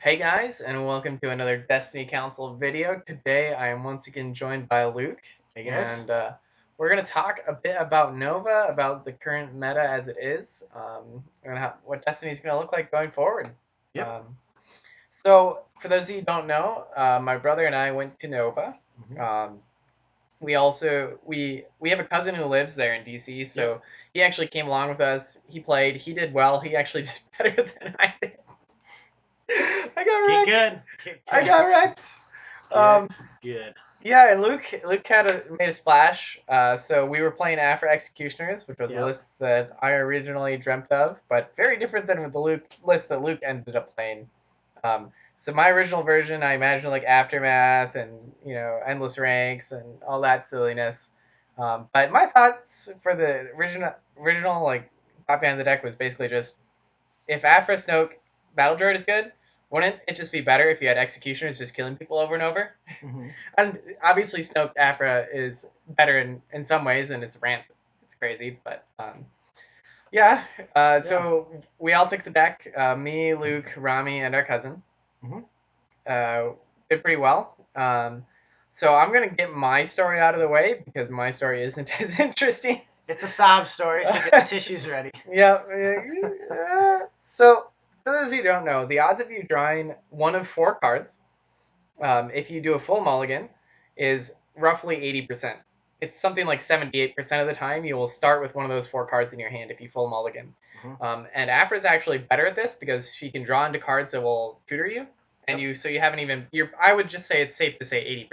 Hey guys, and welcome to another Destiny Council video. Today I am once again joined by Luke, Hey guys. and we're going to talk a bit about Nova, about the current meta as it is, what Destiny's going to look like going forward. Yep. So, for those of you who don't know, my brother and I went to Nova. We have a cousin who lives there in DC, so he actually came along with us. He played. He did well. He actually did better than I did. I got wrecked. Get good. I got wrecked. Good. Yeah, and Luke made a splash. So we were playing Afro Executioners, which was a list that I originally dreamt of, but very different than with the list that Luke ended up playing. So my original version, I imagined like Aftermath and Endless Ranks and all that silliness. But my thoughts for the original like top end of the deck was basically just if Afra Snoke Battle Droid is good, wouldn't it just be better if you had Executioners just killing people over and over? And obviously Snoke Afra is better in some ways, and its ramp, it's crazy, but so we all took the deck, me, Luke, Rami, and our cousin. Did pretty well. So I'm going to get my story out of the way because my story isn't as interesting. It's a sob story, so get the tissues ready. So, for those who don't know, the odds of you drawing one of 4 cards, if you do a full mulligan, is roughly 80%. It's something like 78% of the time you will start with one of those 4 cards in your hand if you full mulligan. And Afra's actually better at this because she can draw into cards that will tutor you, and you haven't even. I would just say it's safe to say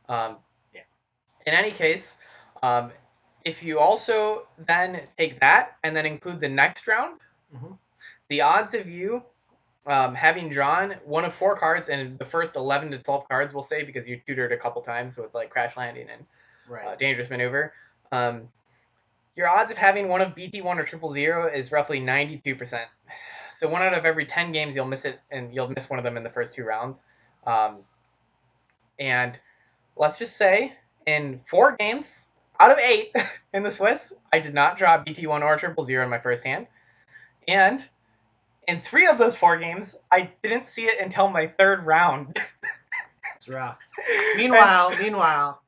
80%. In any case, if you also then take that and then include the next round, the odds of you having drawn one of 4 cards and the first 11 to 12 cards, we'll say, because you tutored a couple times with like Crash Landing and Dangerous Maneuver, your odds of having one of BT1 or 000 is roughly 92%. So 1 out of every 10 games you'll miss it, and you'll miss one of them in the first 2 rounds. And let's just say in 4 games out of 8 in the Swiss, I did not draw BT1 or 000 in my first hand. And in 3 of those 4 games, I didn't see it until my 3rd round. It's rough. Meanwhile,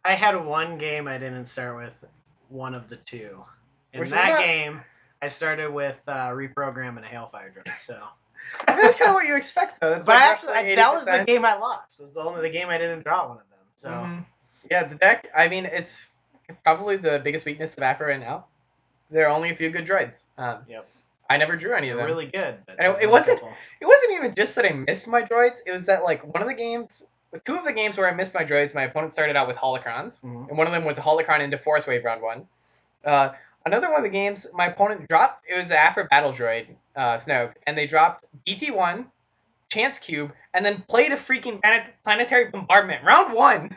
I had 1 game I didn't start with one of the 2. In that game, I started with Reprogram and a Hailfire Droid, so... That's kind of what you expect, though. But actually, that was the game I lost. It was the game I didn't draw one of them, so... Yeah, the deck, I mean, it's probably the biggest weakness of Afra right now. There are only a few good droids. I never drew any of them. Really good. And it wasn't even just that I missed my droids. It was that like one of the games, 2 of the games where I missed my droids, my opponent started out with holocrons, and one of them was a holocron into Force Wave round 1. Another one of the games, my opponent dropped, it was the Afra Battle Droid, Snoke, and they dropped BT1, Chance Cube, and then played a freaking planetary bombardment round 1.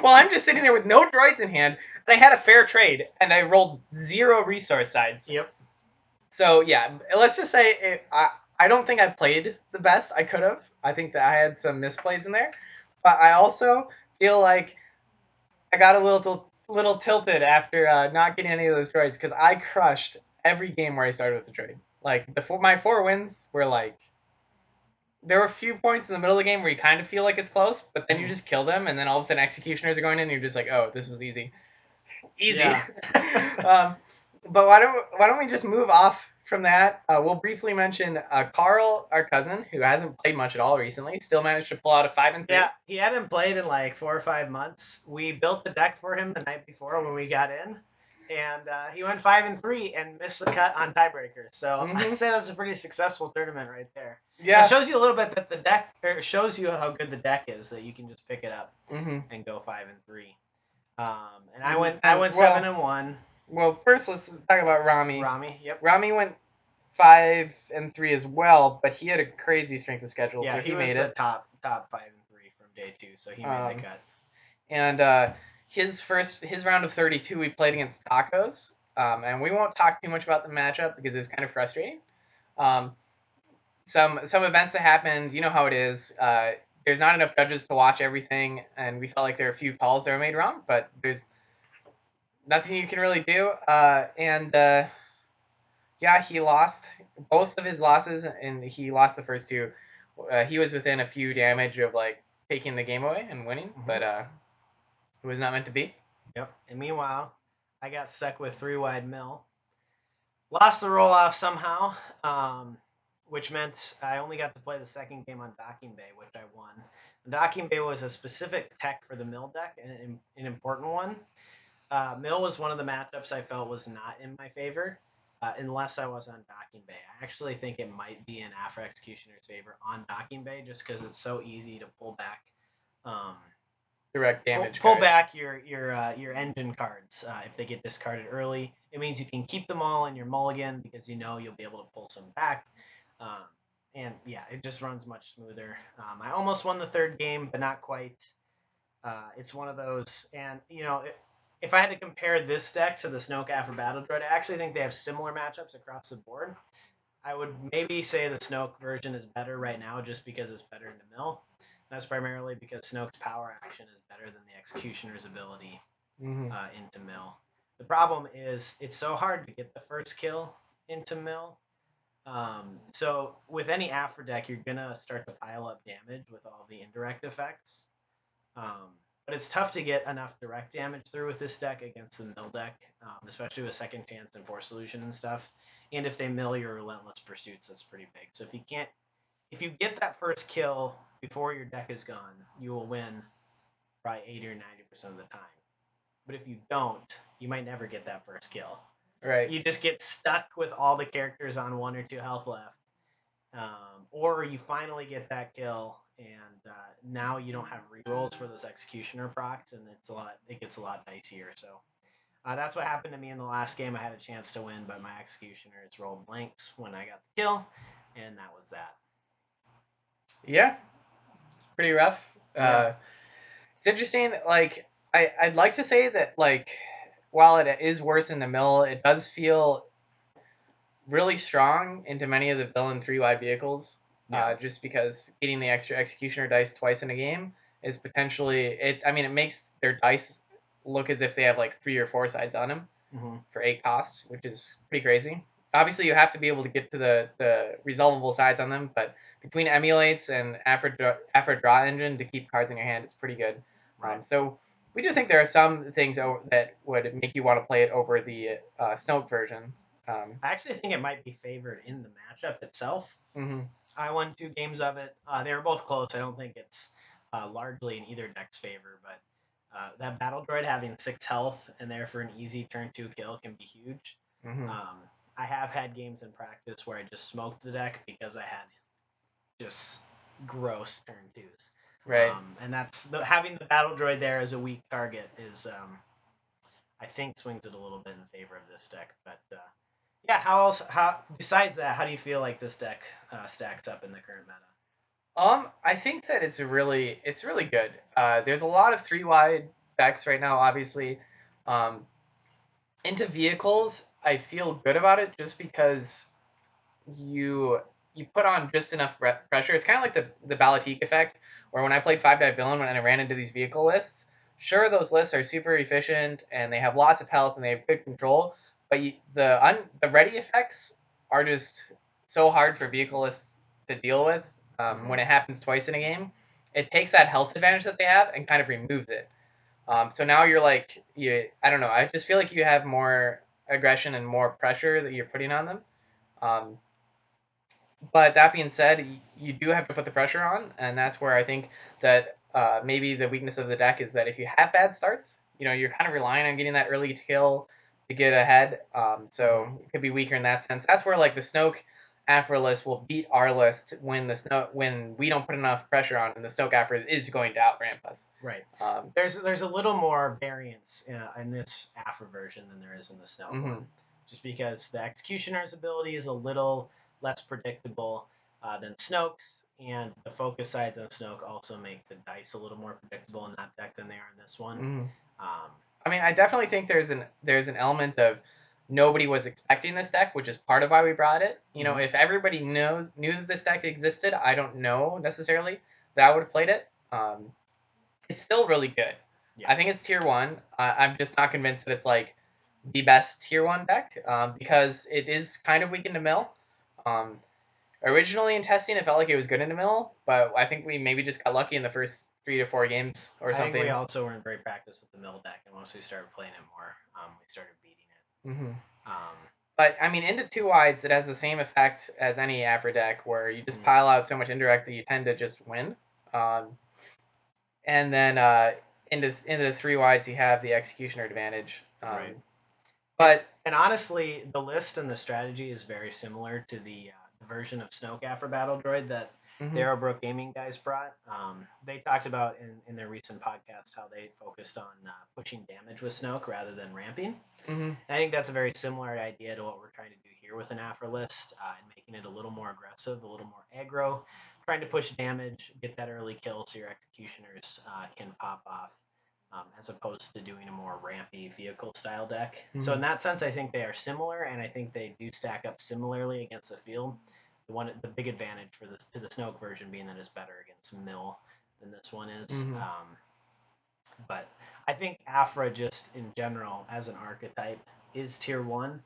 While I'm just sitting there with no droids in hand, and I had a fair trade, and I rolled 0 resource sides. So yeah, let's just say I don't think I played the best I could have. I think that I had some misplays in there, but I also feel like I got a little tilted after not getting any of those droids because I crushed every game where I started with the droid. Like my 4 wins were like, there were a few points in the middle of the game where you kind of feel like it's close, but then you just kill them, and then all of a sudden Executioners are going in, and you're just like, oh, this was easy. But why don't we just move off from that? We'll briefly mention Carl, our cousin, who hasn't played much at all recently, still managed to pull out a 5 and 3. Yeah, he hadn't played in like 4 or 5 months. We built the deck for him the night before when we got in, and he went 5 and 3 and missed the cut on tiebreaker. So I'd say that's a pretty successful tournament right there. Yeah, it shows you a little bit that the deck, or it shows you how good the deck is, that you can just pick it up and go 5 and 3. And I went 7 and 1. Well, first let's talk about Rami. Yep. Rami went 5 and 3 as well, but he had a crazy strength of schedule, so he made it. Top 5 and 3 from day 2, so he made the cut. And his round of 32, we played against Tacos, and we won't talk too much about the matchup because it was kind of frustrating. Some events that happened, you know how it is. There's not enough judges to watch everything, and we felt like there were a few calls that were made wrong, but there's nothing you can really do. Yeah, he lost both of his losses, and he lost the first 2. He was within a few damage of like taking the game away and winning, but it was not meant to be. Yep. And meanwhile, I got stuck with 3-wide mill. Lost the roll off somehow, which meant I only got to play the second game on Docking Bay, which I won. Docking Bay was a specific tech for the mill deck, and an important one. Mill was one of the matchups I felt was not in my favor, unless I was on Docking Bay. I actually think it might be in Afro Executioner's favor on Docking Bay, just because it's so easy to pull back. Direct damage. Pull back your engine cards if they get discarded early. It means you can keep them all in your mulligan because you know you'll be able to pull some back. And yeah, it just runs much smoother. I almost won the third game, but not quite. It's one of those, and if I had to compare this deck to the Snoke After Battle Droid, I actually think they have similar matchups across the board. I would maybe say the Snoke version is better right now just because it's better in the mill. That's primarily because Snoke's power action is better than the Executioner's ability into mill. The problem is it's so hard to get the first kill into mill. So with any Afro deck, you're gonna start to pile up damage with all the indirect effects. But it's tough to get enough direct damage through with this deck against the mill deck, especially with second chance and force solution and stuff. And if they mill your relentless pursuits, that's pretty big. So if you get that first kill before your deck is gone, you will win probably 80 or 90% of the time. But if you don't, you might never get that first kill. Right. You just get stuck with all the characters on 1 or 2 health left. Or you finally get that kill, and now you don't have rerolls for those executioner procs, and it gets a lot dicier. So that's what happened to me in the last game. I had a chance to win, but my executioners rolled blanks when I got the kill, and that was that. Yeah, it's pretty rough. Yeah. It's interesting. Like I'd like to say that like while it is worse in the mill, it does feel really strong into many of the villain 3-wide vehicles. Just because getting the extra executioner dice twice in a game is potentially it. I mean, it makes their dice look as if they have like 3 or 4 sides on them for 8 cost, which is pretty crazy. Obviously, you have to be able to get to the resolvable sides on them, but between emulates and Afro Draw Engine to keep cards in your hand, it's pretty good. Right. So we do think there are some things that would make you want to play it over the Snoke version. I actually think it might be favored in the matchup itself. I won 2 games of it. They were both close. I don't think it's largely in either deck's favor, but that battle droid having 6 health and there for an easy turn 2 kill can be huge. I have had games in practice where I just smoked the deck because I had just gross turn 2s. Right. And that's having the battle droid there as a weak target is, I think, swings it a little bit in favor of this deck. But yeah, how besides that, how do you feel like this deck stacks up in the current meta? I think that it's really good. There's a lot of 3-wide decks right now, obviously. Into vehicles, I feel good about it just because you put on just enough pressure. It's kind of like the Balatique effect, where when I played 5-die villain when I ran into these vehicle lists, sure those lists are super efficient and they have lots of health and they have good control, but the ready effects are just so hard for vehicle lists to deal with. When it happens twice in a game, it takes that health advantage that they have and kind of removes it. So now you're like, I don't know. I just feel like you have more aggression and more pressure that you're putting on them. But that being said, you do have to put the pressure on, and that's where I think that maybe the weakness of the deck is that if you have bad starts, you're kind of relying on getting that early kill to get ahead. So it could be weaker in that sense. That's where like the Snoke Afro list will beat our list when we don't put enough pressure on, and the Snoke Afro is going to outramp us. Right. There's a little more variance in this Afro version than there is in the Snoke one, just because the Executioner's ability is a little less predictable than Snoke's, and the focus sides on Snoke also make the dice a little more predictable in that deck than they are in this one. I mean, I definitely think there's an element of nobody was expecting this deck, which is part of why we brought it. If everybody knew that this deck existed, I don't know necessarily that I would have played it. It's still really good. Yeah. I think it's tier 1. I'm just not convinced that it's like the best tier 1 deck because it is kind of weak into mill. originally in testing, it felt like it was good in the middle, but I think we maybe just got lucky in the first 3 to 4 games or something. I think we also weren't very practiced with the mill deck, and once we started playing it more, we started beating it. Mm-hmm. But I mean, into 2 wides, it has the same effect as any Afra deck, where you just pile out so much indirect that you tend to just win. And then into the 3 wides, you have the executioner advantage. Right. But and honestly, the list and the strategy is very similar to the version of Snoke Afra Battle Droid that the Arrowbrook Gaming guys brought. They talked about in their recent podcast how they focused on pushing damage with Snoke rather than ramping. I think that's a very similar idea to what we're trying to do here with an Afra list and making it a little more aggressive, a little more aggro, trying to push damage, get that early kill so your executioners can pop off. As opposed to doing a more rampy vehicle style deck. So in that sense, I think they are similar, and I think they do stack up similarly against the field. The big advantage for the Snoke version being that it's better against Mill than this one is. But I think Afra just in general as an archetype is tier 1.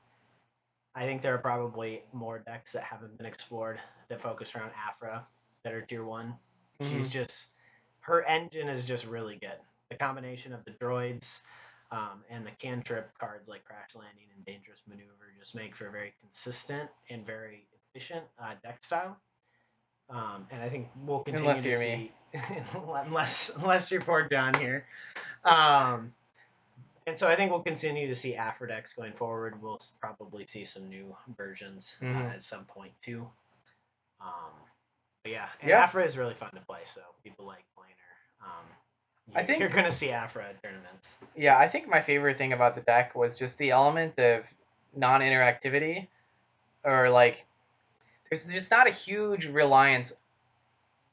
I think there are probably more decks that haven't been explored that focus around Afra that are tier 1. She's just her engine is just really good. The combination of the droids and the cantrip cards like Crash Landing and Dangerous Maneuver just make for a very consistent and very efficient deck style. And I think we'll continue to see, unless you're poor John here. And so I think we'll continue to see Afra decks going forward. We'll probably see some new versions at some point too. But and Afra is really fun to play, so people like playing her. I think you're going to see Afra at tournaments. Yeah, I think my favorite thing about the deck was just the element of non-interactivity, or like, there's just not a huge reliance.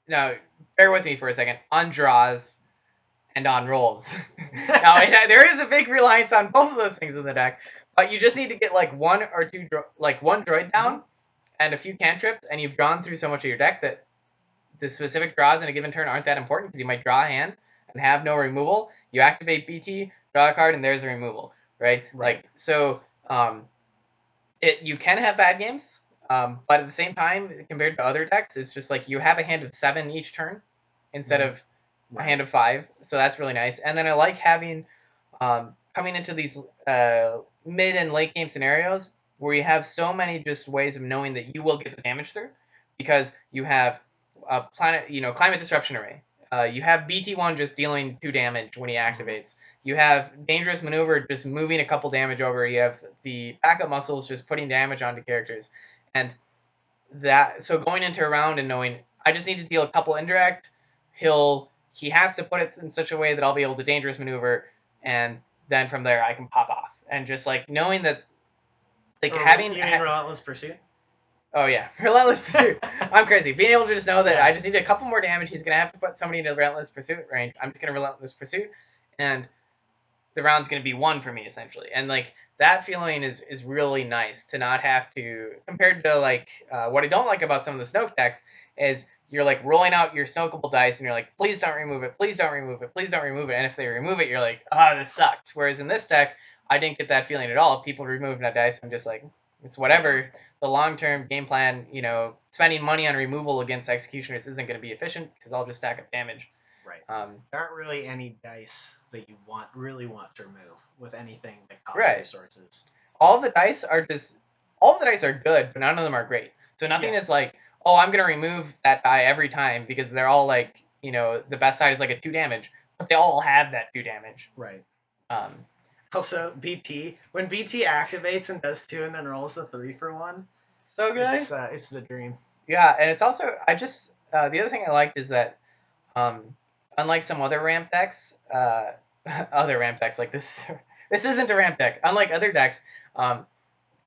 Now, bear with me for a second. On draws and on rolls. Now, there is a big reliance on both of those things in the deck, but you just need to get like one or two, like one droid down and a few cantrips, and you've drawn through so much of your deck that the specific draws in a given turn aren't that important because you might draw a hand and have no removal. You activate BT, draw a card, and there's a removal, right? Like, so you can have bad games, but at the same time, compared to other decks, it's just like you have a hand of 7 each turn instead of a hand of 5. So that's really nice. And then I like having coming into these mid and late game scenarios where you have so many just ways of knowing that you will get the damage through, because you have a climate disruption array. You have BT1 just dealing 2 damage when he activates. You have dangerous maneuver just moving a couple damage over. You have the backup muscles just putting damage onto characters, and so going into a round and knowing I just need to deal a couple indirect, he has to put it in such a way that I'll be able to dangerous maneuver, and then from there I can pop off. And just like knowing that, like having Relentless Pursuit. Oh yeah, Relentless Pursuit. I'm crazy. Being able to just know that I just need a couple more damage. He's gonna have to put somebody into Relentless Pursuit range. I'm just gonna Relentless Pursuit, and the round's gonna be won for me essentially. And like that feeling is really nice to not have to, compared to like what I don't like about some of the Snoke decks is you're like rolling out your Snokeable dice and you're like, please don't remove it, please don't remove it, please don't remove it. And if they remove it, you're like, this sucks. Whereas in this deck, I didn't get that feeling at all. If people remove that dice, I'm just like, it's whatever. The long-term game plan, spending money on removal against executioners isn't going to be efficient because I'll just stack up damage. Right. There aren't really any dice that you really want to remove with anything that costs resources. All the dice are good, but none of them are great. So nothing is like, I'm going to remove that die every time because they're all like, the best side is like a 2 damage, but they all have that 2 damage. Right. Also, BT, when BT activates and does 2 and then rolls the 3 for 1, so good. It's the dream. Yeah, and it's also the other thing I liked is that unlike some other ramp decks, like this isn't a ramp deck. Unlike other decks,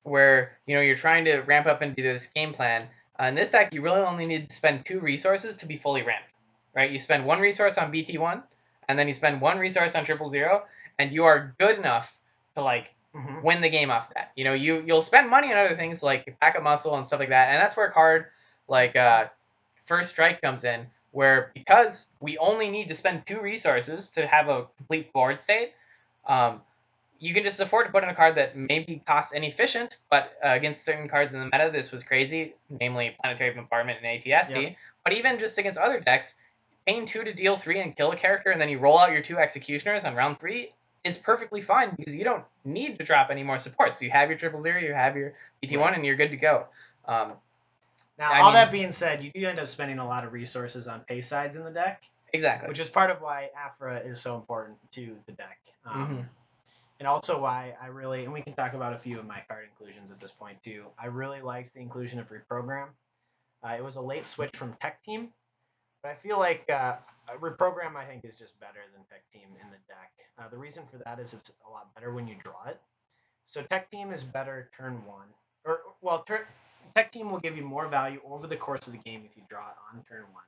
where you're trying to ramp up into this game plan, in this deck you really only need to spend 2 resources to be fully ramped. Right? You spend 1 resource on BT1, and then you spend 1 resource on 000, and you are good enough to like win the game off that. You'll spend money on other things like backup muscle and stuff like that, and that's where a card like First Strike comes in, where because we only need to spend 2 resources to have a complete board state, you can just afford to put in a card that may be cost inefficient, but against certain cards in the meta, this was crazy, namely Planetary Bombardment and ATSD. Yep. But even just against other decks, paying 2 to deal 3 and kill a character, and then you roll out your 2 Executioners on round 3 is perfectly fine because you don't need to drop any more supports. You have your 000, you have your BT1, Right. and you're good to go. Now, I all mean, that being said, you do end up spending a lot of resources on pay sides in the deck, exactly. which is part of why Aphra is so important to the deck. And also why I really, and we can talk about a few of my card inclusions at this point too. I really liked the inclusion of Reprogram. It was a late switch from Tech Team, but I feel like Reprogram I think is just better than Tech Team in the deck. The reason for that is it's a lot better when you draw it. So Tech Team is better turn one, or well, Tech Team will give you more value over the course of the game if you draw it on turn one.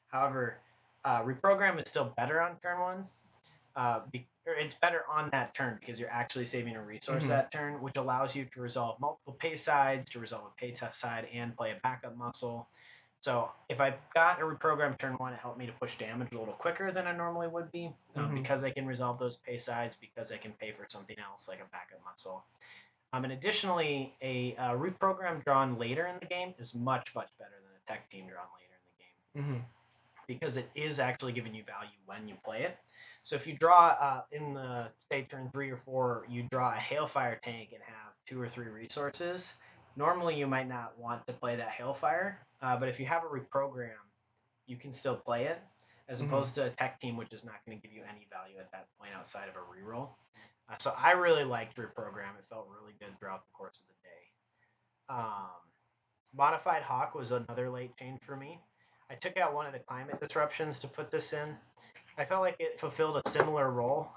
However, Reprogram is still better on turn one. It's better on that turn because you're actually saving a resource that turn, which allows you to resolve multiple pay sides, to resolve a pay test side, and play a backup muscle. So if I got a reprogram turn one, it helped me to push damage a little quicker than I normally would be because I can resolve those pay sides, because I can pay for something else like a backup muscle. And additionally, a reprogram drawn later in the game is much, much better than a tech team drawn later in the game because it is actually giving you value when you play it. So if you draw in the, say, turn 3 or 4, you draw a Hailfire tank and have 2 or 3 resources, normally you might not want to play that Hailfire, but if you have a reprogram, you can still play it, as opposed to a tech team, which is not going to give you any value at that point outside of a reroll. So I really liked reprogram. It felt really good throughout the course of the day. Modified Hawk was another late change for me. I took out one of the climate disruptions to put this in. I felt like it fulfilled a similar role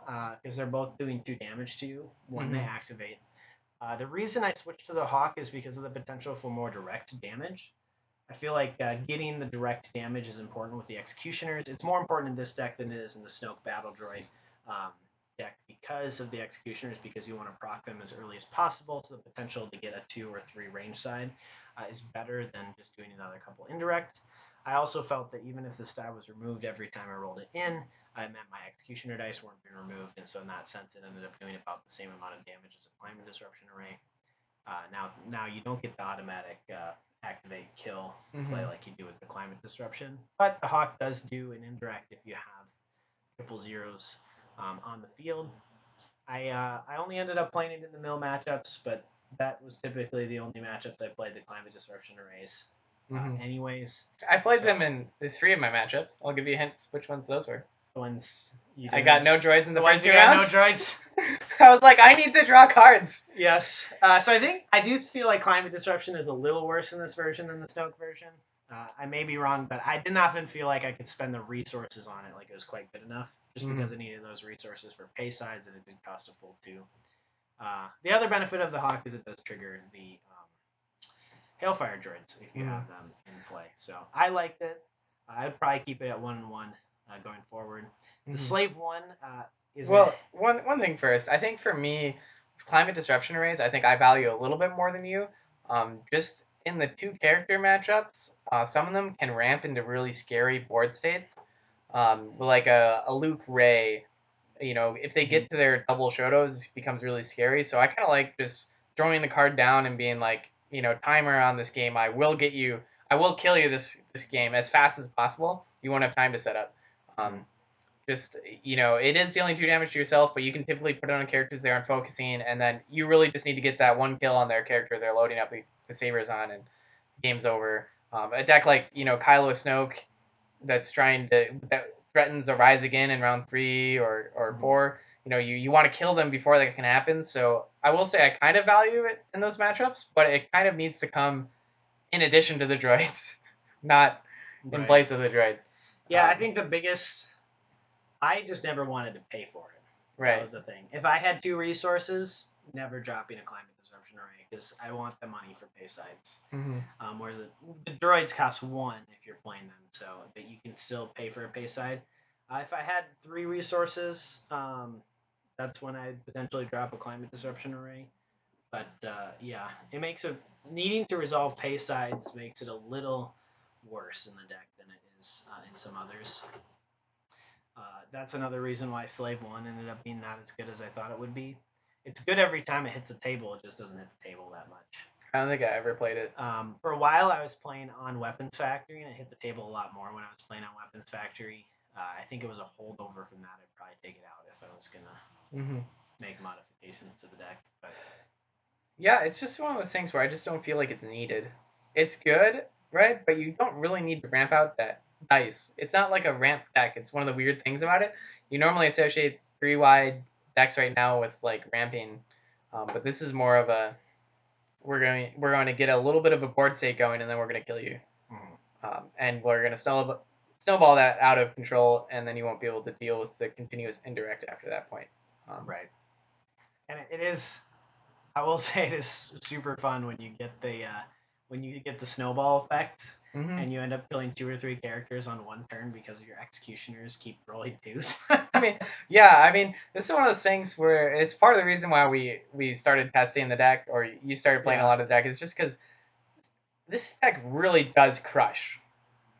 because they're both doing 2 damage to you when they activate. The reason I switched to the Hawk is because of the potential for more direct damage. I feel like getting the direct damage is important with the Executioners. It's more important in this deck than it is in the Snoke Battle Droid deck because of the Executioners, because you want to proc them as early as possible, so the potential to get a 2 or 3 range side is better than just doing another couple indirect. I also felt that even if the stab was removed every time I rolled it in, it meant my Executioner dice weren't being removed, and so in that sense, it ended up doing about the same amount of damage as a Climate Disruption Array. Now you don't get the automatic activate kill play like you do with the Climate Disruption, but the Hawk does do an indirect if you have 000s on the field. I only ended up playing it in the mill matchups, but that was typically the only matchups I played the Climate Disruption Arrays. Anyways, I played them in the 3 of my matchups. I'll give you hints which ones those were. Ones you I got no droids in the first 2 rounds. No droids. I was like, I need to draw cards. Yes. So I do feel like Climate Disruption is a little worse in this version than the Snoke version. I may be wrong, but I didn't often feel like I could spend the resources on it like it was quite good enough, just because I needed those resources for pay sides and it did cost a full 2. The other benefit of the Hawk is it does trigger the Hailfire droids if you have them in play. So I liked it. I'd probably keep it at 1-1 going forward. The Slave 1 is one thing first. I think for me, Climate Disruption Arrays, I think I value a little bit more than you. Just in the 2 character matchups, some of them can ramp into really scary board states. Like a Luke Ray, if they get to their double Shotos, it becomes really scary. So I kind of like just throwing the card down and being like, timer on this game. I will kill you this game as fast as possible. You won't have time to set up. It is dealing 2 damage to yourself, but you can typically put it on characters they aren't focusing, and then you really just need to get that 1 kill on their character they're loading up the sabers on, and game's over. A deck like Kylo Snoke that threatens a rise again in round 3 or 4. You want to kill them before that can happen. So I will say I kind of value it in those matchups, but it kind of needs to come in addition to the droids, not in place of the droids. Yeah, I think the biggest. I just never wanted to pay for it. That was the thing. If I had 2 resources, never dropping a Climate Disruption Array because I want the money for pay sides. Whereas the droids cost 1 if you're playing them, so that you can still pay for a pay side. If I had 3 resources, that's when I'd potentially drop a Climate Disruption Array. But yeah, it makes it needing to resolve pay sides makes it a little worse in the deck than it is in some others. That's another reason why Slave 1 ended up being not as good as I thought it would be. It's good every time it hits the table. It just doesn't hit the table that much. I don't think I ever played it. For a while, I was playing on Weapons Factory, and it hit the table a lot more when I was playing on Weapons Factory. I think it was a holdover from that. I'd probably take it out if I was gonna make modifications to the deck. But yeah, it's just one of those things where I just don't feel like it's needed. It's good, right? But you don't really need to ramp out that dice. It's not like a ramp deck. It's one of the weird things about it. You normally associate 3 wide decks right now with like ramping, but this is more of a we're going to get a little bit of a board state going, and then we're going to kill you, and we're going to snowball that out of control, and then you won't be able to deal with the continuous indirect after that point. Right. And it is, I will say, it is super fun when you get the snowball effect, and you end up killing 2 or 3 characters on one turn because your executioners keep rolling 2s. I mean, this is one of those things where it's part of the reason why we started testing the deck, or you started playing a lot of the deck, is just because this deck really does crush,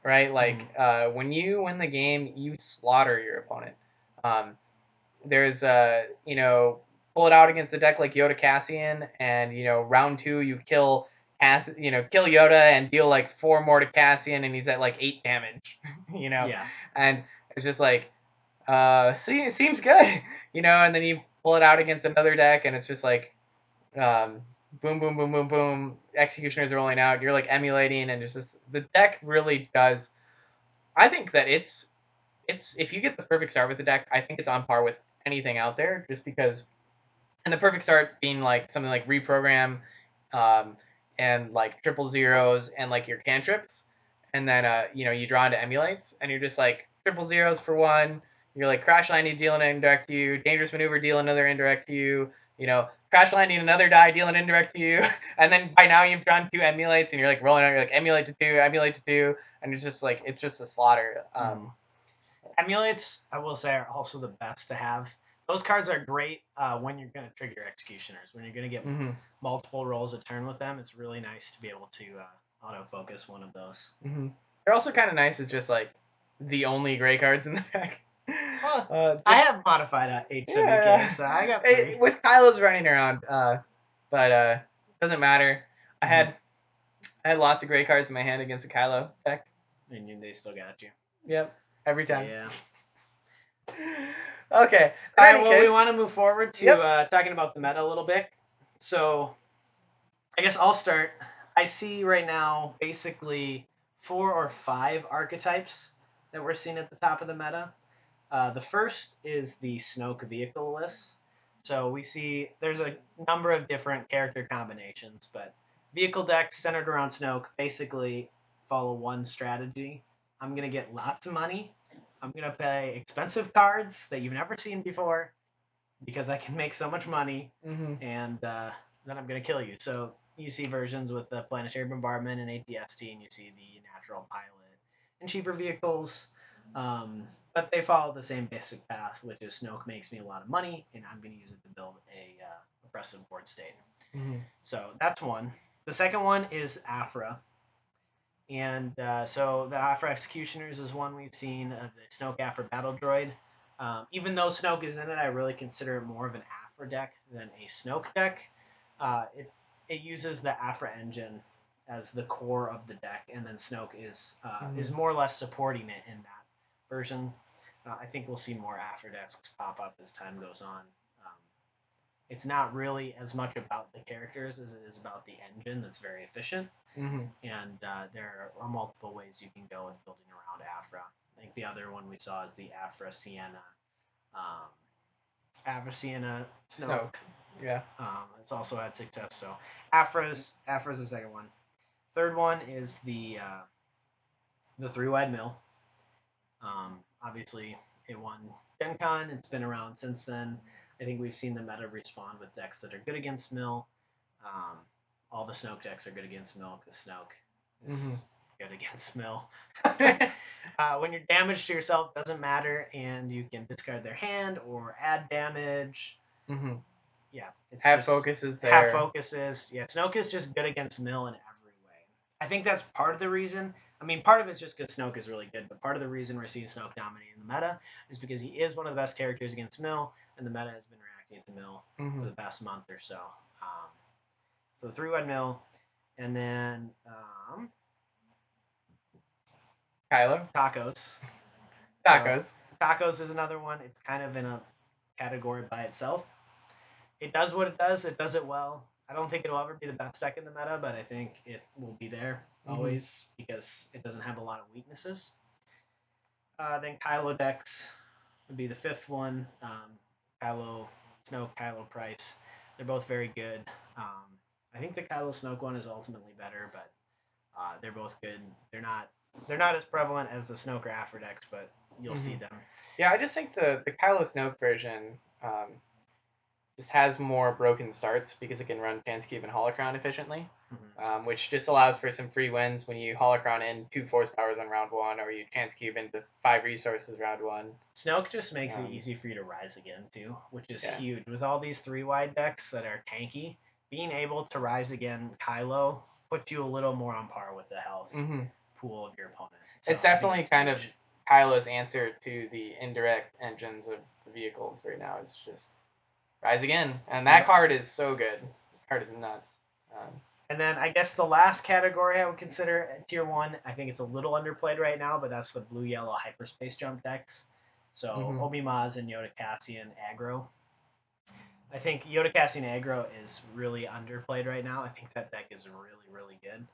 right? Like when you win the game, you slaughter your opponent. There's pull it out against the deck like Yoda Cassian, and round 2 you kill kill Yoda and deal like 4 more to Cassian, and he's at like 8 damage. Yeah. And it's just like seems good, and then you pull it out against another deck, and it's just like boom, boom, boom, boom, boom. Executioners are rolling out. You're like emulating, and it's just the deck really does. I think that it's if you get the perfect start with the deck, I think it's on par with anything out there, just because. And the perfect start being like something like reprogram, and like triple zeros and like your cantrips, and then you draw into emulates, and you're just like triple zeros for 1. You're like crash landing, deal an indirect to you. Dangerous maneuver, deal another indirect to you. Crash landing, another die, deal an indirect to you. And then by now you've drawn 2 emulates, and you're like rolling out. You're like emulate to 2, emulate to 2, and it's just a slaughter. Emulates, I will say, are also the best to have. Those cards are great when you're going to trigger executioners. When you're going to get multiple rolls a turn with them, it's really nice to be able to autofocus one of those. They're also kind of nice as just like the only gray cards in the deck. Well, I have modified HWK, so I got 3. With Kylo's running around, but doesn't matter. I had lots of gray cards in my hand against a Kylo deck. And they still got you. Yep, every time. Yeah. Okay. All right, well, we want to move forward to talking about the meta a little bit. So I guess I'll start. I see right now basically 4 or 5 archetypes that we're seeing at the top of the meta. The first is the Snoke vehicle list. So we see there's a number of different character combinations, but vehicle decks centered around Snoke basically follow one strategy. I'm going to get lots of money. I'm going to play expensive cards that you've never seen before because I can make so much money, and then I'm going to kill you. So you see versions with the Planetary Bombardment and ATST, and you see the Natural Pilot and cheaper vehicles. But they follow the same basic path, which is Snoke makes me a lot of money, and I'm going to use it to build a oppressive board state. So that's one. The second one is Afra. And so the Afra Executioners is one we've seen, the Snoke Afra Battle Droid. Even though Snoke is in it, I really consider it more of an Afra deck than a Snoke deck. It uses the Afra engine as the core of the deck, and then Snoke is more or less supporting it in that version. I think we'll see more Afra decks pop up as time goes on. It's not really as much about the characters as it is about the engine that's very efficient. And there are multiple ways you can go with building around Afra. I think the other one we saw is the Afra Sienna. Afra Sienna Snoke. Yeah. It's also had success. So Afra's the second one. Third one is the 3-wide mill. Obviously, it won Gen Con. It's been around since then. I think we've seen the meta respond with decks that are good against mill. All the Snoke decks are good against mill because Snoke is good against mill. When you're damaged to yourself, doesn't matter, and you can discard their hand or add damage. Yeah, focuses there. Focuses. Yeah, Snoke is just good against mill in every way. I think that's part of the reason. I mean, part of it's just because Snoke is really good, but part of the reason we're seeing Snoke dominating the meta is because he is one of the best characters against mill, and the meta has been reacting expecting it to mill Mm-hmm. for the past month or so. So the 3-wide mill, and then Kylo. tacos. Tacos. So, tacos is another one. It's kind of in a category by itself. It does what it does. It does it well. I don't think it'll ever be the best deck in the meta, but I think it will be there always because it doesn't have a lot of weaknesses. Then Kylo decks would be the fifth one. Kylo Snoke, Kylo Price. They're both very good. I think the Kylo Snoke one is ultimately better, but they're both good. They're not as prevalent as the Snoke or Afro decks, but you'll see them. Yeah, I just think the Kylo Snoke version just has more broken starts because it can run Chance Cube and Holocron efficiently, which just allows for some free wins when you Holocron in 2 Force Powers on round 1, or you Chance Cube into 5 resources round 1. Snoke just makes it easy for you to rise again too, which is huge. With all these 3-wide decks that are tanky, being able to rise again Kylo puts you a little more on par with the health pool of your opponent. So it's definitely kind of Kylo's answer to the indirect engines of the vehicles right now. It's just rise again, and that card is so good. The card is nuts. And then I guess the last category I would consider tier 1, I think it's a little underplayed right now, but that's the blue-yellow hyperspace jump decks. So Obi Maz and Yoda Cassian aggro. I think Yoda Cassian aggro is really underplayed right now. I think that deck is really, really good.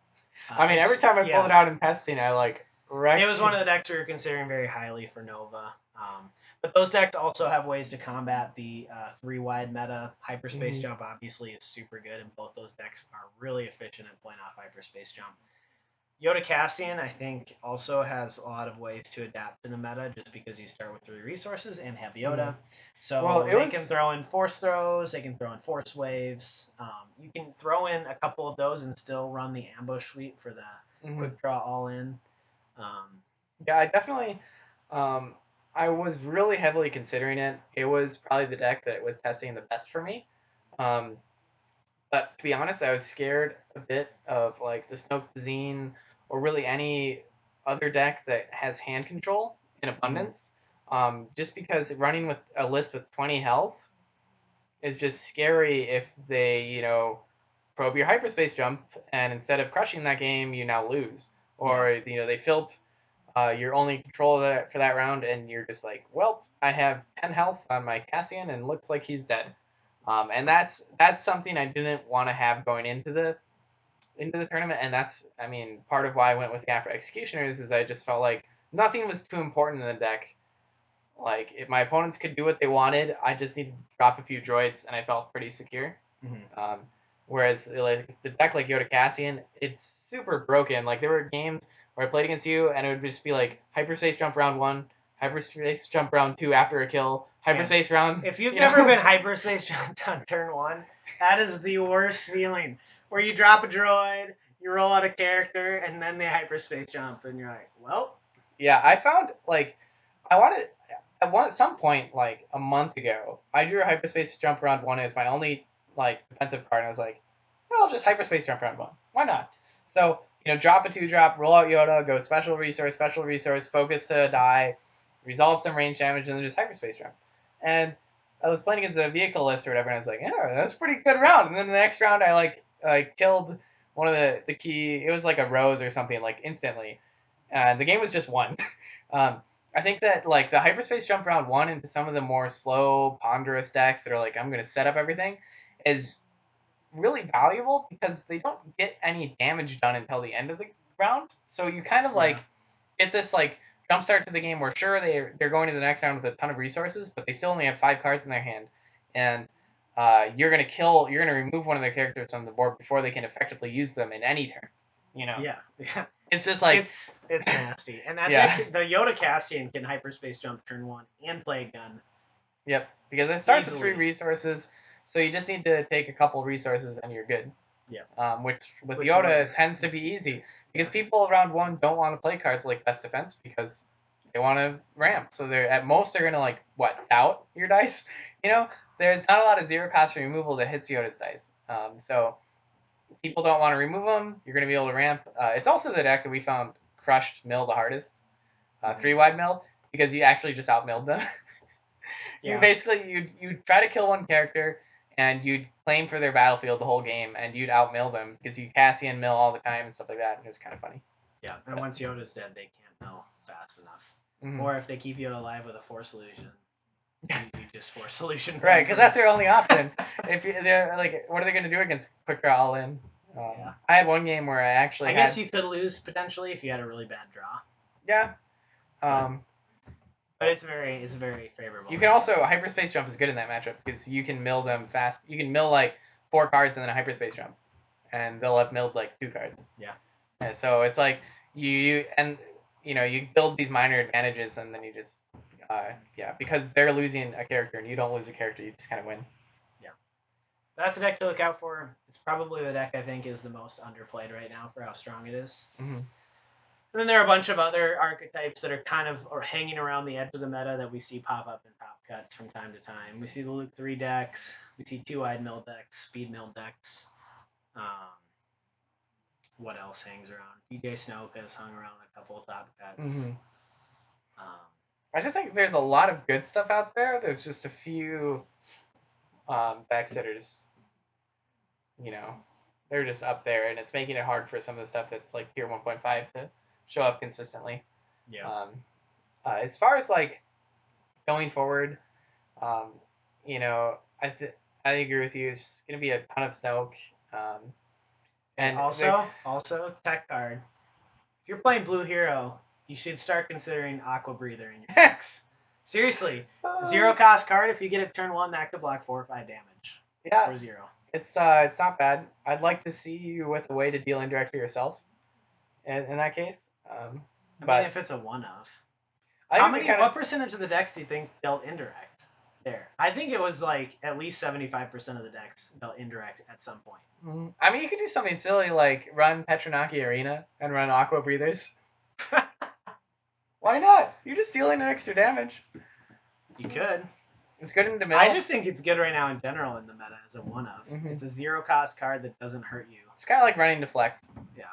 I mean, every time I pull it out in testing, I like wrecked. It was one of the decks we were considering very highly for Nova. But those decks also have ways to combat the 3-wide meta. Hyperspace Jump obviously is super good, and both those decks are really efficient at playing off Hyperspace Jump. Yoda Cassian, I think, also has a lot of ways to adapt to the meta just because you start with 3 resources and have Yoda. So they can throw in Force Throws, they can throw in Force Waves. You can throw in a couple of those and still run the Ambush Sweep for the Quick Draw All-In. Yeah, I definitely... I was really heavily considering it. It was probably the deck that was testing the best for me. But to be honest, I was scared a bit of like the Snoke Zine or really any other deck that has hand control in abundance. Just because running with a list with 20 health is just scary if they, probe your hyperspace jump and instead of crushing that game, you now lose. Or, they filp your only control for that round and you're just like, well, I have 10 health on my Cassian and looks like he's dead. And that's something I didn't want to have going into the tournament, and that's part of why I went with the Afro Executioners is I just felt like nothing was too important in the deck. Like if my opponents could do what they wanted, I just needed to drop a few droids, and I felt pretty secure. Whereas like the deck like Yoda Cassian, it's super broken. Like there were games where I played against you, and it would just be like hyperspace jump round 1, hyperspace jump round 2 after a kill, hyperspace round. If you've never been hyperspace jumped on turn 1, that is the worst feeling. Where you drop a droid, you roll out a character, and then they hyperspace jump, and you're like, well. Yeah, I found like at some point like a month ago, I drew a hyperspace jump round 1 as my only like defensive card, and I was like, well, I'll just hyperspace jump round 1. Why not? So drop a 2-drop, roll out Yoda, go special resource, focus to die, resolve some range damage, and then just hyperspace jump. And I was playing against a vehicle list or whatever, and I was like, yeah, that's a pretty good round. And then the next round, I killed one of the key. It was like a rose or something, like instantly. And the game was just won. I think that like the hyperspace jump round 1 into some of the more slow, ponderous decks that are like, I'm going to set up everything, is really valuable because they don't get any damage done until the end of the round. So you kind of like get this like jump start to the game where sure they're going to the next round with a ton of resources, but they still only have 5 cards in their hand, and you're gonna remove one of their characters from the board before they can effectively use them in any turn. Yeah. It's just like it's nasty, and that deck, the Yoda Cassian can hyperspace jump turn 1 and play a gun. Yep, because it starts with 3 resources, so you just need to take a couple resources and you're good. Yeah. Which Yoda tends to be easy because people around 1 don't want to play cards like Best Defense because they want to ramp. So they're gonna like doubt your dice. There's not a lot of 0 cost removal that hits Yoda's dice. So people don't want to remove them. You're gonna be able to ramp. It's also the deck that we found crushed mill the hardest, 3-wide mill, because you actually just outmilled them. You basically you'd try to kill one character and you'd claim for their battlefield the whole game and you'd outmill them because you Cassian mill all the time and stuff like that, and it was kind of funny. Yeah, and once Yoda's dead, they can't mill fast enough. Or if they keep Yoda alive with a Force illusion, you just Force illusion. Right, because that's their only option. If they're like, what are they going to do against quick draw all in? I had one game where I guess you could lose potentially if you had a really bad draw. Yeah. But it's very favorable. You can also hyperspace jump is good in that matchup because you can mill them fast. You can mill like 4 cards and then a hyperspace jump, and they'll have milled like 2 cards. Yeah. And so it's like you build these minor advantages and then you just because they're losing a character and you don't lose a character, you just kind of win. Yeah. That's the deck to look out for. It's probably the deck I think is the most underplayed right now for how strong it is. Mm-hmm. And then there are a bunch of other archetypes that are kind of hanging around the edge of the meta that we see pop up in top cuts from time to time. We see the Luke 3 decks. We see 2-eyed mill decks, speed mill decks. What else hangs around? DJ Snoke has hung around a couple of top cuts. Mm-hmm. I just think there's a lot of good stuff out there. There's just a few backsetters, they're just up there, and it's making it hard for some of the stuff that's like tier 1.5 to show up consistently. Yeah. As far as like going forward, I agree with you. It's just gonna be a ton of Snoke. And also tech card. If you're playing Blue Hero, you should start considering Aqua Breather in your decks. Seriously, 0 cost card. If you get it turn 1, that could block 4 or 5 damage. Yeah. For 0. It's not bad. I'd like to see you with a way to deal indirectly yourself. In that case, I mean, if it's a one-off. What percentage of the decks do you think dealt indirect? There, I think it was like at least 75% of the decks dealt indirect at some point. I mean, you could do something silly like run Petronaki Arena and run Aqua Breathers. Why not? You're just dealing an extra damage. You could. It's good in the middle. I just think it's good right now in general in the meta as a one-of. Mm-hmm. It's a 0 cost card that doesn't hurt you. It's kind of like running Deflect. Yeah.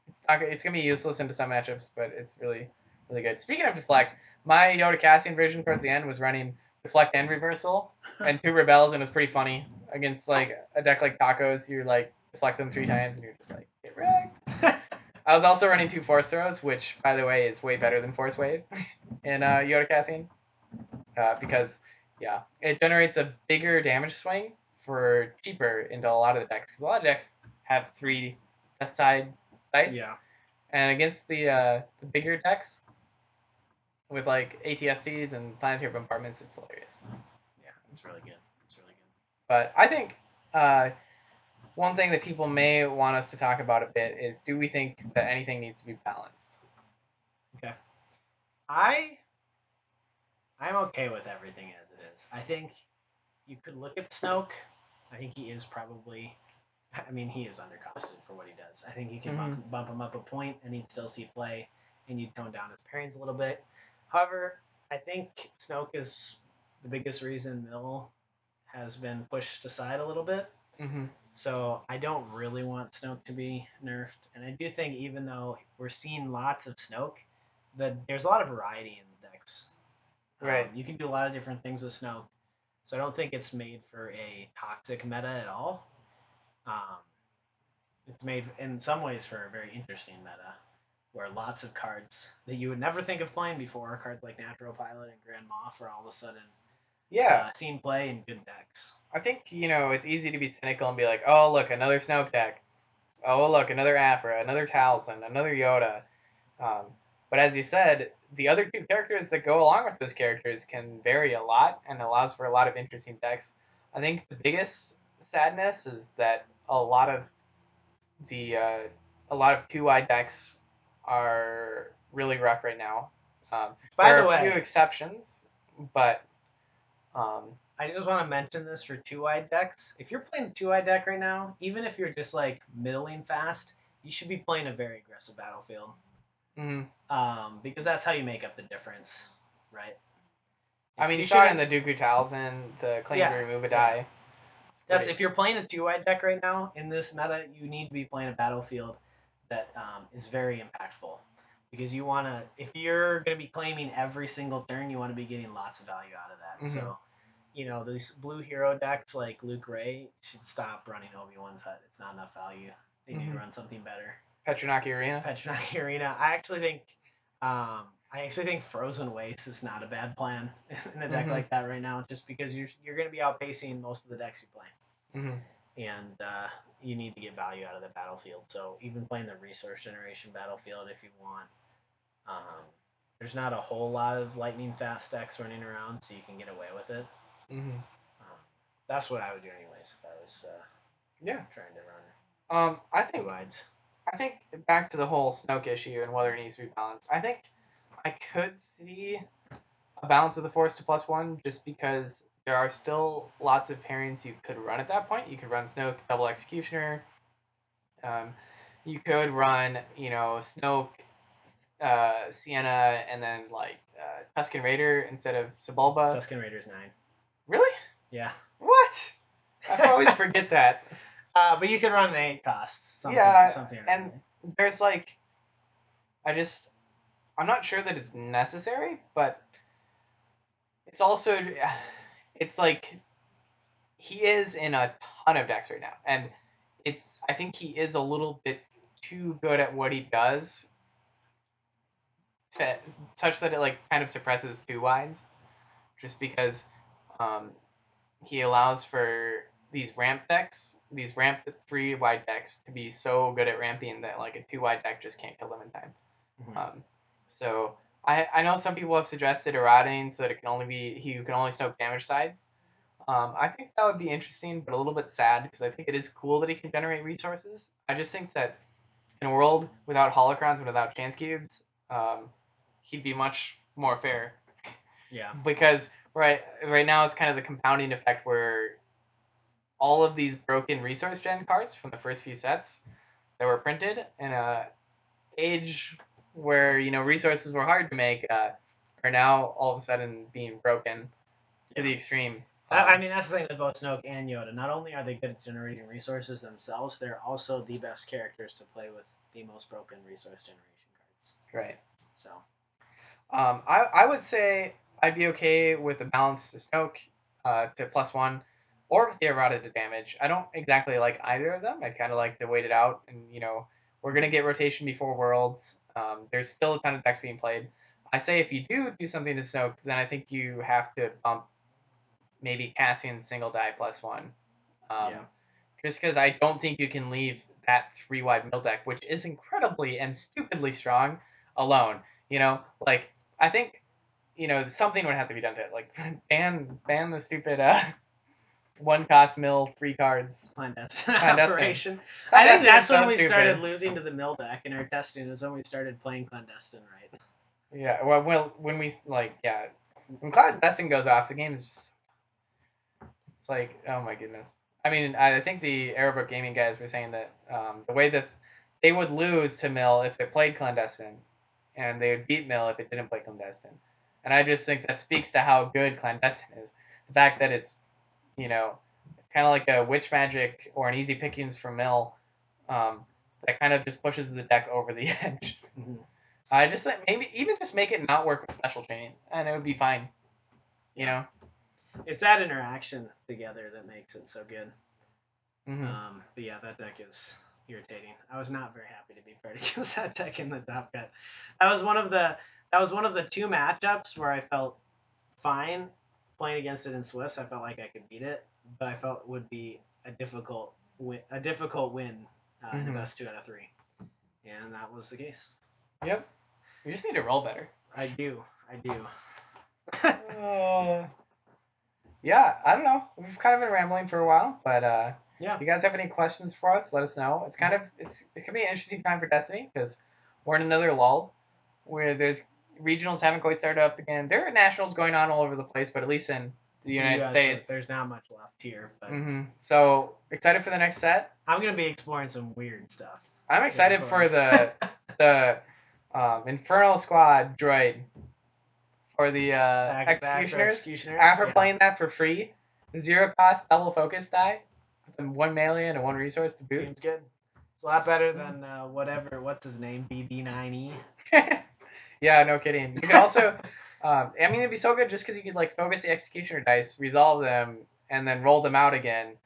It's gonna be useless into some matchups, but it's really, really good. Speaking of Deflect, my Yoda Cassian version towards the end was running Deflect and Reversal and 2 Rebels, and it was pretty funny against like a deck like Tacos. You're like deflect them 3 times, and you're just like get wrecked. I was also running 2 Force Throws, which by the way is way better than Force Wave in Yoda Cassian, because it generates a bigger damage swing for cheaper into a lot of the decks because a lot of decks have 3 side dice. Yeah. And against the bigger decks with like ATSDs and planetary bombardments, it's hilarious. Yeah, it's really good. But I think one thing that people may want us to talk about a bit is, do we think that anything needs to be balanced? Okay. I'm okay with everything as it is. I think you could look at Snoke. I think he is probably... I mean, he is undercosted for what he does. I think you can bump him up a point and he'd still see play, and you'd tone down his pairings a little bit. However, I think Snoke is the biggest reason Mill has been pushed aside a little bit. Mm-hmm. So I don't really want Snoke to be nerfed. And I do think even though we're seeing lots of Snoke, there's a lot of variety in the decks. Right. You can do a lot of different things with Snoke. So I don't think it's made for a toxic meta at all. It's made in some ways for a very interesting meta, where lots of cards that you would never think of playing before, cards like Natural Pilot and Grand Moff, are all of a sudden seen play in good decks. I think it's easy to be cynical and be like, oh look, another Snoke deck. Oh look, another Afra, another Talzin, another Yoda. But as you said, the other 2 characters that go along with those characters can vary a lot and allows for a lot of interesting decks. I think the biggest sadness is that a lot of 2-eyed decks are really rough right now. There are a few exceptions, but I just want to mention this for 2-eyed decks. If you're playing a 2-eyed deck right now, even if you're just like middling fast, you should be playing a very aggressive battlefield. Mm-hmm. Because that's how you make up the difference, right? I mean, you saw it in the Dooku Talzin, the claim to remove a die. That's if you're playing a 2-eyed deck right now in this meta, you need to be playing a battlefield that is very impactful, because you want to, if you're going to be claiming every single turn, you want to be getting lots of value out of that. So, these blue hero decks like Luke Ray should stop running Obi-Wan's Hut. It's not enough value. They need to run something better. Petronaki Arena. Petronaki Arena. I actually think Frozen Waste is not a bad plan in a deck like that right now, just because you're going to be outpacing most of the decks you play, and you need to get value out of the battlefield. So even playing the resource generation battlefield, if you want, there's not a whole lot of lightning fast decks running around, so you can get away with it. That's what I would do anyways if I was trying to run. I think back to the whole Snoke issue and whether it needs to be balanced. I think I could see a balance of the Force to +1 just because there are still lots of pairings you could run at that point. You could run Snoke, double Executioner. You could run, Snoke, Sienna, and then Tusken Raider instead of Sebulba. Tusken Raider's 9. Really? Yeah. What? I always forget that. But you could run an 8 cost. Something and there's I'm not sure that it's necessary, but it's also, it's like, he is in a ton of decks right now, and I think he is a little bit too good at what he does, such that it kind of suppresses 2 wides, just because he allows for these ramp decks, these ramp 3 wide decks, to be so good at ramping that a 2 wide deck just can't kill them in time. So I know some people have suggested eroding so that he can only Snoke damage sides. I think that would be interesting, but a little bit sad, because I think it is cool that he can generate resources. I just think that in a world without holocrons and without chance cubes, he'd be much more fair. Yeah. Because right now it's kind of the compounding effect where all of these broken resource gen cards from the first few sets that were printed in a age where resources were hard to make are now all of a sudden being broken to the extreme. That's the thing with both Snoke and Yoda. Not only are they good at generating resources themselves, they're also the best characters to play with the most broken resource generation cards. Right. So, I would say I'd be okay with the balance to Snoke to +1, or with the errata to damage. I don't exactly like either of them. I kind of like to wait it out, and we're gonna get rotation before Worlds. There's still a ton of decks being played. I say if you do something to Snoke, then I think you have to bump maybe Cassian single die +1. Just because I don't think you can leave that 3 wide mill deck, which is incredibly and stupidly strong, alone. I think something would have to be done to it. Ban the stupid 1 cost mill 3 cards. Clandestine operation. I think that's when we started losing to the mill deck in our testing. Is when we started playing clandestine, right? Yeah. Well, when we when clandestine goes off, the game is just, it's oh my goodness. I mean, I think the Arrowbook Gaming guys were saying that the way that they would lose to Mill if it played clandestine, and they would beat Mill if it didn't play clandestine. And I just think that speaks to how good clandestine is. The fact that it's, it's kind of like a witch magic or an easy pickings for Mill, that kind of just pushes the deck over the edge. I just think maybe even just make it not work with special chain, and it would be fine. It's that interaction together that makes it so good. But yeah, that deck is irritating. I was not very happy to be paired against that deck in the top cut. That was one of the 2 matchups where I felt fine playing against it in Swiss. I felt like I could beat it, but I felt it would be a difficult win in the best 2 out of 3, and that was the case. Yep. We just need to roll better. I do. Yeah, I don't know. We've kind of been rambling for a while, but yeah. If you guys have any questions for us, let us know. It could be an interesting time for Destiny because we're in another lull where there's regionals haven't quite started up again. There are nationals going on all over the place, but at least in the United States, there's not much left here. But So excited for the next set. I'm gonna be exploring some weird stuff. I'm excited for the Infernal Squad droid for the executioners. After playing that for free, 0 cost double focus die with 1 melee and 1 resource to boot. Seems good. It's a lot better than what's his name, BB9E. Yeah, no kidding. You could also, I mean, it'd be so good just because you could like focus the executioner dice, resolve them, and then roll them out again.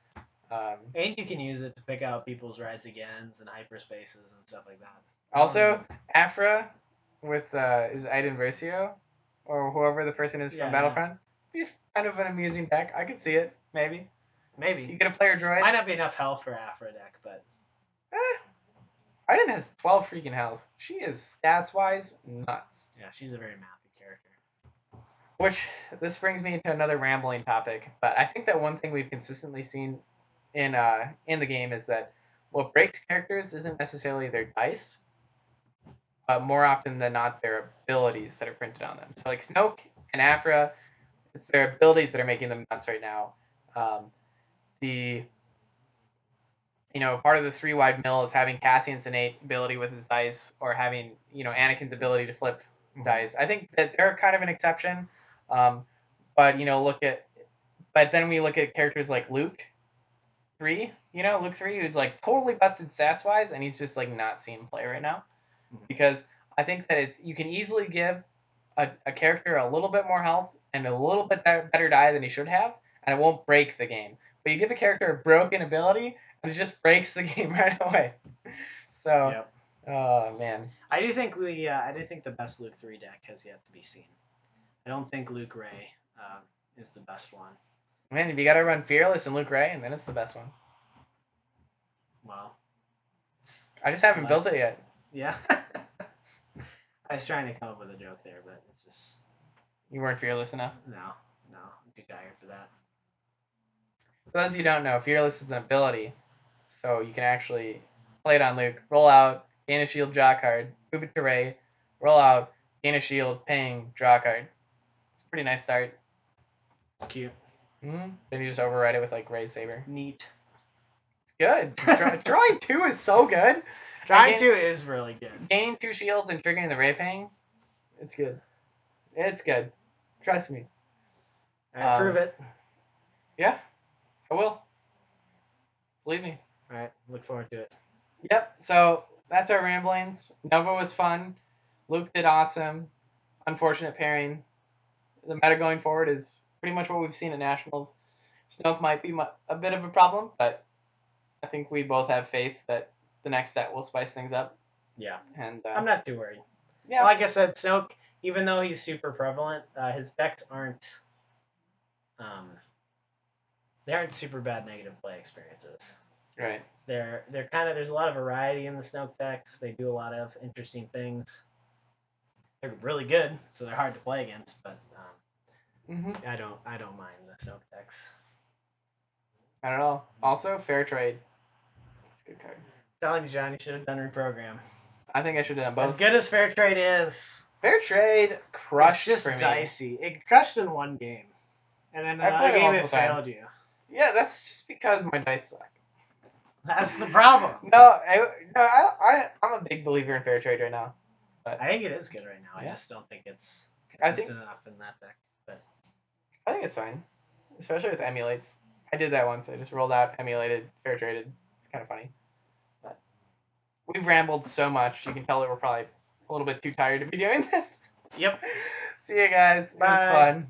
And you can use it to pick out people's rise agains and hyperspaces and stuff like that. Also, Afra with is Aiden Versio, or whoever the person is from Battlefront. Be kind of an amusing deck. I could see it, maybe. Maybe. You get a player droids. Might not be enough health for Afra deck, but. Aiden has 12 freaking health. She is stats-wise nuts. Yeah, she's a very mathy character. Which, this brings me into another rambling topic, but I think that one thing we've consistently seen in the game is that what breaks characters isn't necessarily their dice, but more often than not their abilities that are printed on them. So like Snoke and Afra, it's their abilities that are making them nuts right now. The part of the 3-wide mill is having Cassian's innate ability with his dice, or having Anakin's ability to flip dice. I think that they're kind of an exception, but then we look at characters like Luke 3, Luke 3, who's like totally busted stats wise, and he's just like not seeing play right now, because I think that you can easily give a character a little bit more health and a little bit better die than he should have, and it won't break the game. But you give a character a broken ability, and it just breaks the game right away. So, yep. Oh man, I do think the best Luke 3 deck has yet to be seen. I don't think Luke Ray is the best one. Man, you gotta run Fearless and Luke Ray, and then it's the best one. Well, I just haven't built it yet. Yeah. I was trying to come up with a joke there, but it's just. You weren't fearless enough? No, I'm too tired for that. For those of you who don't know, Fearless is an ability, so you can actually play it on Luke. Roll out, gain a shield, draw a card, move it to Ray, roll out, gain a shield, ping, draw a card. It's a pretty nice start. It's cute. Mm-hmm. Then you just override it with like Ray's Saber. Neat. It's good. Drawing 2 is so good. Drawing 2 is really good. Gaining 2 shields and triggering the Ray ping, it's good. It's good. Trust me. Prove it. Yeah, I will. Believe me. All right, look forward to it. Yep, so that's our ramblings. Nova was fun. Luke did awesome. Unfortunate pairing. The meta going forward is pretty much what we've seen at Nationals. Snoke might be a bit of a problem, but I think we both have faith that the next set will spice things up. Yeah. And I'm not too worried. Yeah. Like I said, Snoke, even though he's super prevalent, his decks aren't they aren't super bad negative play experiences. Right. They're kind of, there's a lot of variety in the Snoke decks. They do a lot of interesting things. They're really good, so they're hard to play against, but I don't mind the Snoke decks. I don't know. Also, Fair Trade. It's a good card. I'm telling you, John, you should have done Reprogram. I think I should have done both. As good as Fair Trade is, Fair Trade crushed. It's just for me. dicey. It crushed in one game, and then another game it failed you. Yeah, that's just because my dice suck. That's the problem. I'm a big believer in Fair Trade right now. But I think it is good right now. Yeah. I just don't think it's consistent enough in that deck. But I think it's fine, especially with emulates. I did that once. I just rolled out, emulated, Fair Traded. It's kind of funny. But we've rambled so much. You can tell that we're probably a little bit too tired to be doing this. Yep. See you guys. Bye. It was fun.